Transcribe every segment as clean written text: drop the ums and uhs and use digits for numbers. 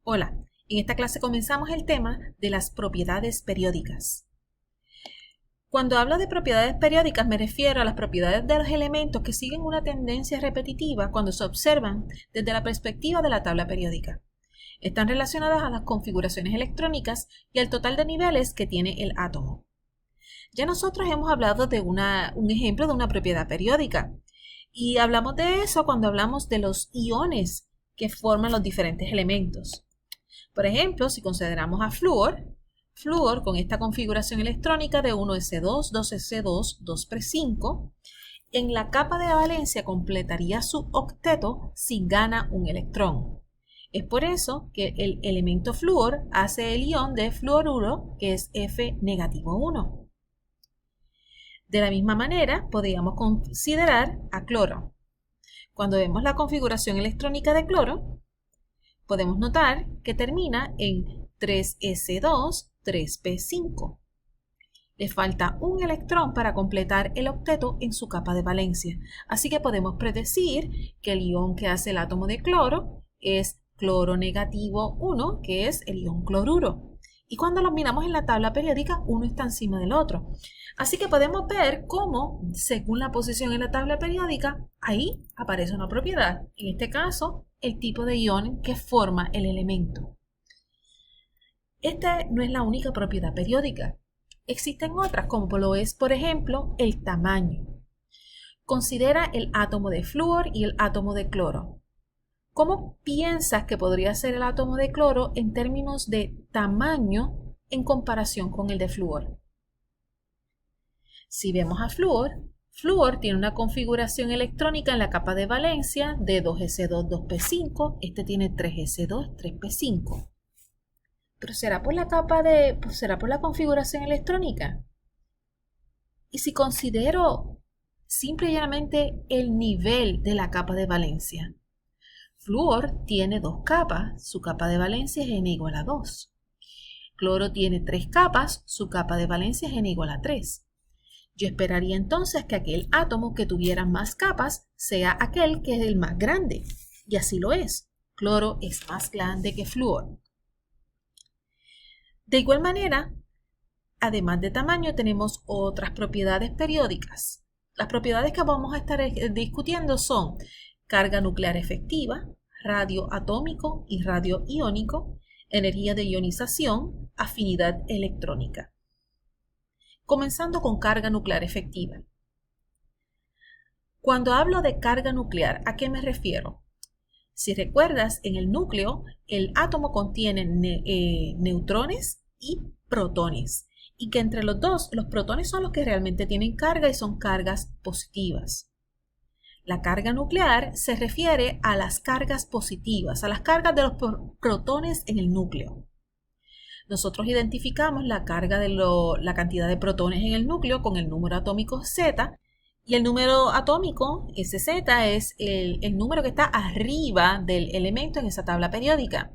Hola, en esta clase comenzamos el tema de las propiedades periódicas. Cuando hablo de propiedades periódicas me refiero a las propiedades de los elementos que siguen una tendencia repetitiva cuando se observan desde la perspectiva de la tabla periódica. Están relacionadas a las configuraciones electrónicas y al total de niveles que tiene el átomo. Ya nosotros hemos hablado de un ejemplo de una propiedad periódica y hablamos de eso cuando hablamos de los iones que forman los diferentes elementos. Por ejemplo, si consideramos a flúor con esta configuración electrónica de 1s2, 2s2, 2p5, en la capa de valencia completaría su octeto si gana un electrón. Es por eso que el elemento flúor hace el ion de fluoruro, que es F-1. De la misma manera, podríamos considerar a cloro. Cuando vemos la configuración electrónica de cloro, podemos notar que termina en 3s2, 3p5. Le falta un electrón para completar el octeto en su capa de valencia, así que podemos predecir que el ion que hace el átomo de cloro es cloro negativo 1, que es el ion cloruro. Y cuando los miramos en la tabla periódica, uno está encima del otro. Así que podemos ver cómo, según la posición en la tabla periódica, ahí aparece una propiedad. En este caso, el tipo de ion que forma el elemento. Esta no es la única propiedad periódica. Existen otras, como lo es, por ejemplo, el tamaño. Considera el átomo de flúor y el átomo de cloro. ¿Cómo piensas que podría ser el átomo de cloro en términos de tamaño en comparación con el de flúor? Si vemos a flúor tiene una configuración electrónica en la capa de valencia de 2s2, 2p5. Este tiene 3s2, 3p5. Pero ¿será por la configuración electrónica? Y si considero simple y llanamente el nivel de la capa de valencia. Flúor tiene 2 capas, su capa de valencia es n=2. Cloro tiene 3 capas, su capa de valencia es n=3. Yo esperaría entonces que aquel átomo que tuviera más capas sea aquel que es el más grande. Y así lo es. Cloro es más grande que flúor. De igual manera, además de tamaño, tenemos otras propiedades periódicas. Las propiedades que vamos a estar discutiendo son carga nuclear efectiva, radio atómico y radio iónico, energía de ionización, afinidad electrónica. Comenzando con carga nuclear efectiva. Cuando hablo de carga nuclear, ¿a qué me refiero? Si recuerdas, en el núcleo, el átomo contiene neutrones y protones, y que entre los dos, los protones son los que realmente tienen carga y son cargas positivas. La carga nuclear se refiere a las cargas positivas, a las cargas de los protones en el núcleo. Nosotros identificamos la carga de la cantidad de protones en el núcleo con el número atómico Z, y el número atómico, ese Z, es el número que está arriba del elemento en esa tabla periódica.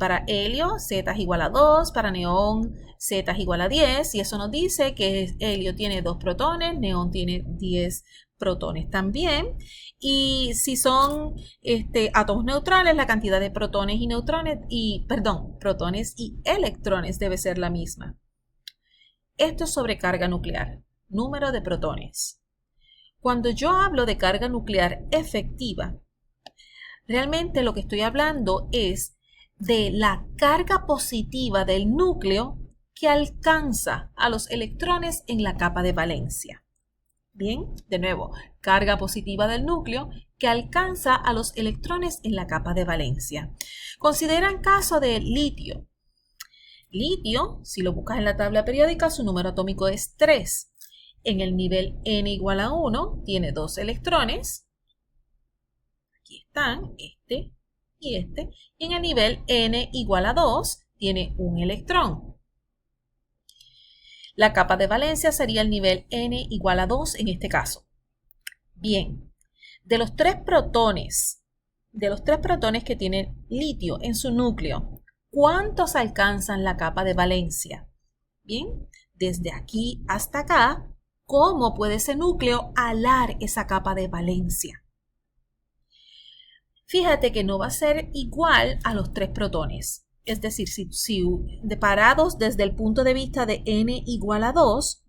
Para helio, Z es igual a 2, para neón, Z es igual a 10, y eso nos dice que helio tiene 2 protones, neón tiene 10 protones también. Y si son átomos neutrales, la cantidad de protones y electrones debe ser la misma. Esto es sobre carga nuclear, número de protones. Cuando yo hablo de carga nuclear efectiva, realmente lo que estoy hablando es de la carga positiva del núcleo que alcanza a los electrones en la capa de valencia. Bien, de nuevo, carga positiva del núcleo que alcanza a los electrones en la capa de valencia. Considera el caso de litio. Litio, si lo buscas en la tabla periódica, su número atómico es 3. En el nivel n=1 tiene 2 electrones. Aquí están, este y este. Y en el nivel n=2 tiene un electrón. La capa de valencia sería el nivel n=2 en este caso. Bien, de los tres protones que tiene litio en su núcleo, ¿cuántos alcanzan la capa de valencia? Bien, desde aquí hasta acá, ¿cómo puede ese núcleo alar esa capa de valencia? fíjate que no va a ser igual a los 3 protones. Es decir, si parados desde el punto de vista de n igual a 2,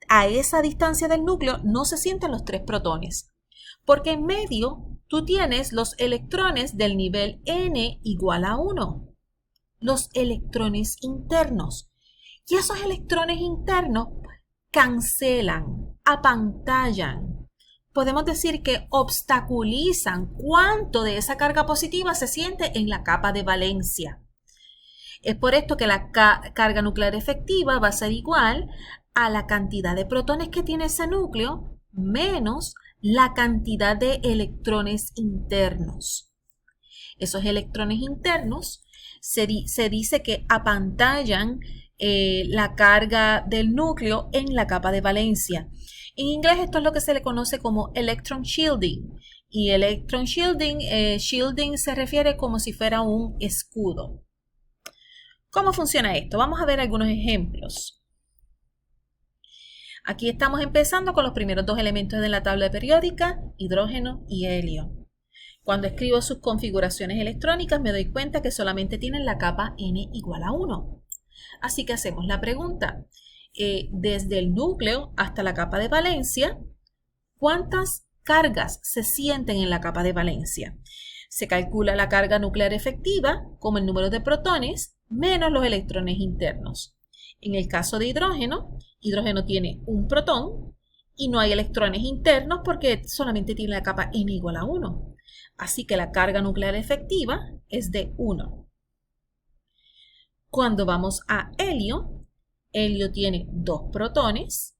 a esa distancia del núcleo no se sienten los 3 protones. Porque en medio tú tienes los electrones del nivel n igual a 1. Los electrones internos. Y esos electrones internos cancelan, apantallan. Podemos decir que obstaculizan cuánto de esa carga positiva se siente en la capa de valencia. Es por esto que la carga nuclear efectiva va a ser igual a la cantidad de protones que tiene ese núcleo menos la cantidad de electrones internos. Esos electrones internos se dice que apantallan la carga del núcleo en la capa de valencia. En inglés esto es lo que se le conoce como electron shielding. Y electron shielding, shielding se refiere como si fuera un escudo. ¿Cómo funciona esto? Vamos a ver algunos ejemplos. Aquí estamos empezando con los primeros 2 elementos de la tabla periódica, hidrógeno y helio. Cuando escribo sus configuraciones electrónicas me doy cuenta que solamente tienen la capa n igual a 1. Así que hacemos la pregunta. Desde el núcleo hasta la capa de valencia, ¿cuántas cargas se sienten en la capa de valencia? Se calcula la carga nuclear efectiva como el número de protones menos los electrones internos. En el caso de hidrógeno, hidrógeno tiene un protón y no hay electrones internos porque solamente tiene la capa n igual a 1. Así que la carga nuclear efectiva es de 1. Cuando vamos a helio, helio tiene 2 protones.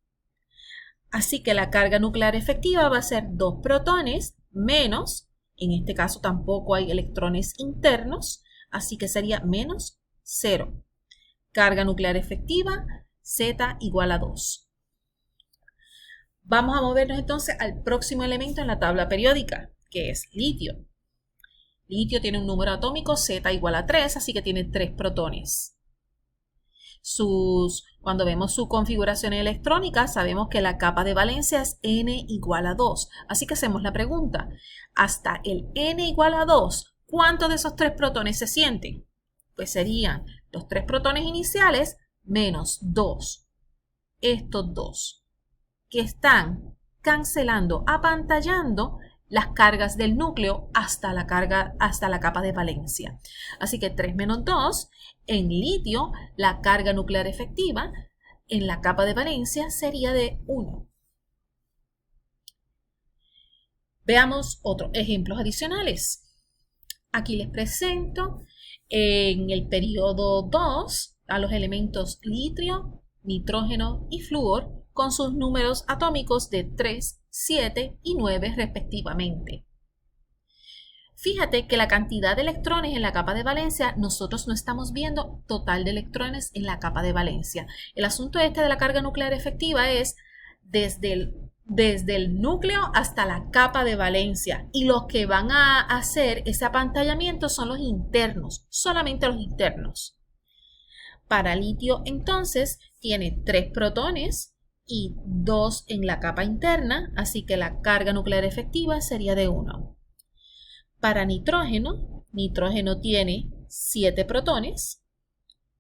Así que la carga nuclear efectiva va a ser 2 protones menos, en este caso tampoco hay electrones internos, así que sería menos 0. Carga nuclear efectiva, Z igual a 2. Vamos a movernos entonces al próximo elemento en la tabla periódica, que es litio. Litio tiene un número atómico Z igual a 3, así que tiene 3 protones. Cuando vemos su configuración electrónica, sabemos que la capa de valencia es n igual a 2. Así que hacemos la pregunta. Hasta el n igual a 2, ¿cuántos de esos 3 protones se sienten? Pues serían los 3 protones iniciales menos 2. Estos 2 que están cancelando, apantallando las cargas del núcleo hasta la capa de valencia. Así que 3 menos 2, en litio, la carga nuclear efectiva en la capa de valencia sería de 1. Veamos otros ejemplos adicionales. Aquí les presento en el periodo 2 a los elementos litio, nitrógeno y flúor con sus números atómicos de 3, 7 y 9 respectivamente. Fíjate que la cantidad de electrones en la capa de valencia, nosotros no estamos viendo total de electrones en la capa de valencia. El asunto de la carga nuclear efectiva es desde el núcleo hasta la capa de valencia. Y los que van a hacer ese apantallamiento son los internos, solamente los internos. Para litio, entonces, tiene 3 protones y 2 en la capa interna, así que la carga nuclear efectiva sería de 1. Para nitrógeno, nitrógeno tiene 7 protones,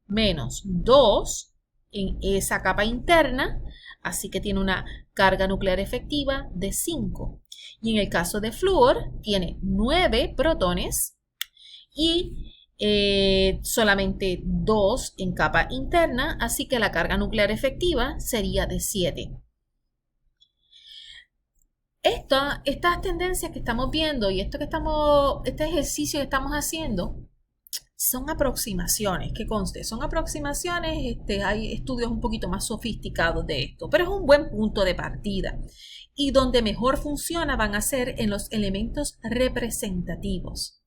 menos 2 en esa capa interna, así que tiene una carga nuclear efectiva de 5. Y en el caso de flúor, tiene 9 protones y solamente 2 en capa interna, así que la carga nuclear efectiva sería de 7. Estas tendencias que estamos viendo y este ejercicio que estamos haciendo son aproximaciones, que conste, son aproximaciones, hay estudios un poquito más sofisticados de esto, pero es un buen punto de partida. Y donde mejor funciona van a ser en los elementos representativos.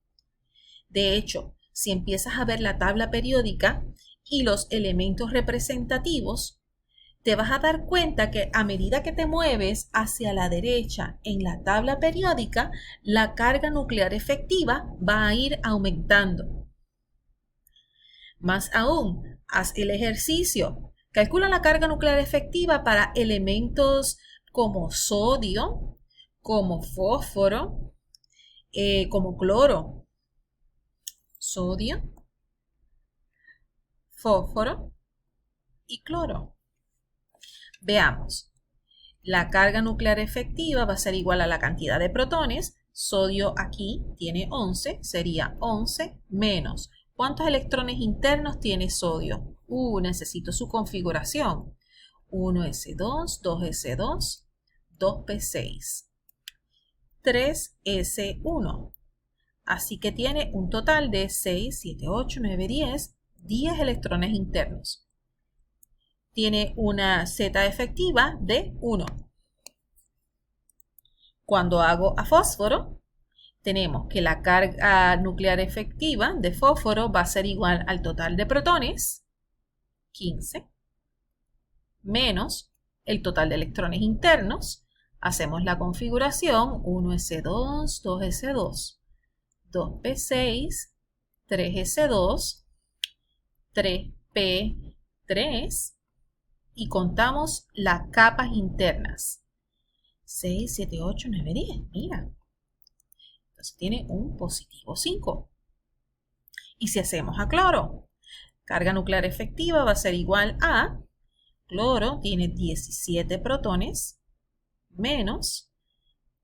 De hecho, si empiezas a ver la tabla periódica y los elementos representativos, te vas a dar cuenta que a medida que te mueves hacia la derecha en la tabla periódica, la carga nuclear efectiva va a ir aumentando. Más aún, haz el ejercicio. Calcula la carga nuclear efectiva para elementos como sodio, como fósforo, como cloro, sodio, fósforo y cloro. Veamos. La carga nuclear efectiva va a ser igual a la cantidad de protones. Sodio aquí tiene 11, sería 11 menos. ¿Cuántos electrones internos tiene sodio? Necesito su configuración. 1s2, 2s2, 2p6, 3s1. Así que tiene un total de 6, 7, 8, 9, 10 electrones internos. Tiene una Z efectiva de 1. Cuando hago a fósforo, tenemos que la carga nuclear efectiva de fósforo va a ser igual al total de protones, 15, menos el total de electrones internos. Hacemos la configuración 1s2, 2s2, 2p6, 3s2, 3p3 y contamos las capas internas. 6, 7, 8, 9, 10. Mira. Entonces tiene un positivo 5. Y si hacemos a cloro, carga nuclear efectiva va a ser igual a cloro tiene 17 protones menos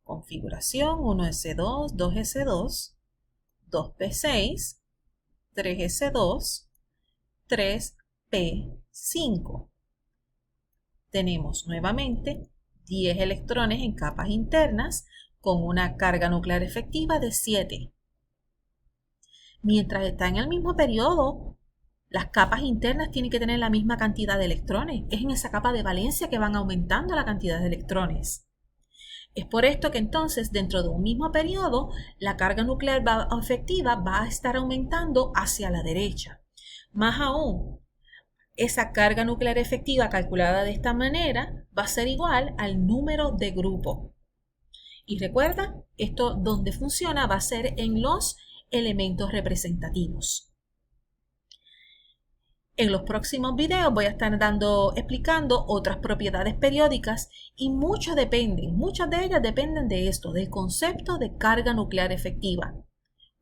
configuración 1s2, 2s2, 2p6, 3s2, 3p5. Tenemos nuevamente 10 electrones en capas internas con una carga nuclear efectiva de 7. Mientras está en el mismo periodo, las capas internas tienen que tener la misma cantidad de electrones. Es en esa capa de valencia que van aumentando la cantidad de electrones. Es por esto que entonces dentro de un mismo periodo la carga nuclear efectiva va a estar aumentando hacia la derecha. Más aún, esa carga nuclear efectiva calculada de esta manera va a ser igual al número de grupo. Y recuerda, esto donde funciona va a ser en los elementos representativos. En los próximos videos voy a estar explicando otras propiedades periódicas y muchas de ellas dependen de esto, del concepto de carga nuclear efectiva,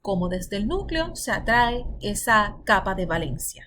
cómo desde el núcleo se atrae esa capa de valencia.